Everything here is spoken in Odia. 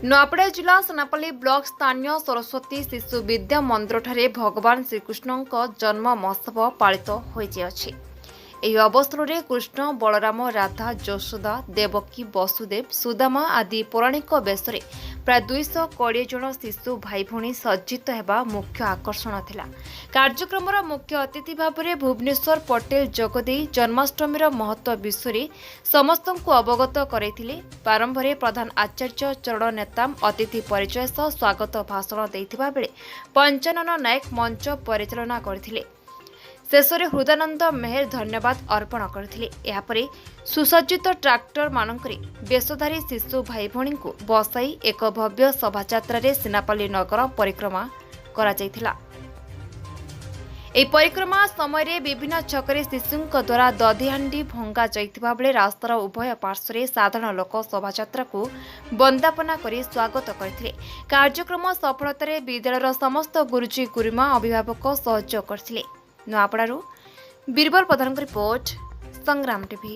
ନୂଆପଡ଼ା ଜିଲ୍ଲା ସେନାପଲ୍ଲୀ ବ୍ଲକ ସ୍ଥାନୀୟ ସରସ୍ୱତୀ ଶିଶୁ ବିଦ୍ୟା ମନ୍ଦିରଠାରେ ଭଗବାନ ଶ୍ରୀକୃଷ୍ଣଙ୍କ ଜନ୍ମ ମହୋତ୍ସବ ପାଳିତ ହୋଇଯାଇଛି। ଏହି ଅବସରରେ କୃଷ୍ଣ, ବଳରାମ, ରାଧା, ଯଶୋଦା, ଦେବକୀ, ବସୁଦେବ, ସୁଦାମା ଆଦି ପୌରାଣିକ ବେଶରେ ପ୍ରାୟ 220 ଜଣ ଶିଶୁ ଭାଇ ଭଉଣୀ ସଜ୍ଜିତ ହେବା ମୁଖ୍ୟ ଆକର୍ଷଣ ଥିଲା। କାର୍ଯ୍ୟକ୍ରମର ମୁଖ୍ୟ ଅତିଥି ଭାବରେ ଭୁବନେଶ୍ୱର ପଟେଲ ଯୋଗଦେଇ ଜନ୍ମାଷ୍ଟମୀର ମହତ୍ତ୍ୱ ବିଷୟରେ ସମସ୍ତଙ୍କୁ ଅବଗତ କରାଇଥିଲେ। ପ୍ରାରମ୍ଭରେ ପ୍ରଧାନ ଆଚାର୍ଯ୍ୟ ଚରଣ ନେତାମ ଅତିଥି ପରିଚୟ ସହ ସ୍ୱାଗତ ଭାଷଣ ଦେଇଥିବା ବେଳେ ପଞ୍ଚାନନ ନାୟକ ମଞ୍ଚ ପରିଚାଳନା କରିଥିଲେ। ଶେଷରେ ହୃଦାନନ୍ଦ ମେହେର ଧନ୍ୟବାଦ ଅର୍ପଣ କରିଥିଲେ। ଏହାପରେ ସୁସଜ୍ଜିତ ଟ୍ରାକ୍ଟର ମାନଙ୍କରେ ବେଶଧାରୀ ଶିଶୁ ଭାଇ ଭଉଣୀଙ୍କୁ ବସାଇ ଏକ ଭବ୍ୟ ଶୋଭାଯାତ୍ରାରେ ସେନାପଲ୍ଲୀ ନଗର ପରିକ୍ରମା କରାଯାଇଥିଲା। ଏହି ପରିକ୍ରମା ସମୟରେ ବିଭିନ୍ନ ଛକରେ ଶିଶୁଙ୍କ ଦ୍ୱାରା ଦଧିହାଣ୍ଡି ଭଙ୍ଗା ଯାଇଥିବା ବେଳେ ରାସ୍ତାର ଉଭୟ ପାର୍ଶ୍ୱରେ ସାଧାରଣ ଲୋକ ଶୋଭାଯାତ୍ରାକୁ ବନ୍ଦାପନା କରି ସ୍ୱାଗତ କରିଥିଲେ। କାର୍ଯ୍ୟକ୍ରମ ସଫଳତାରେ ବିଦ୍ୟାଳୟର ସମସ୍ତ ଗୁରୁଜୀ ଗୁରୁମା ଅଭିଭାବକ ସହଯୋଗ କରିଥିଲେ। ନୂଆପଡ଼ାରୁ ବୀରବଲ ପ୍ରଧାନଙ୍କ ରିପୋର୍ଟ, ସଂଗ୍ରାମ ଟିଭି।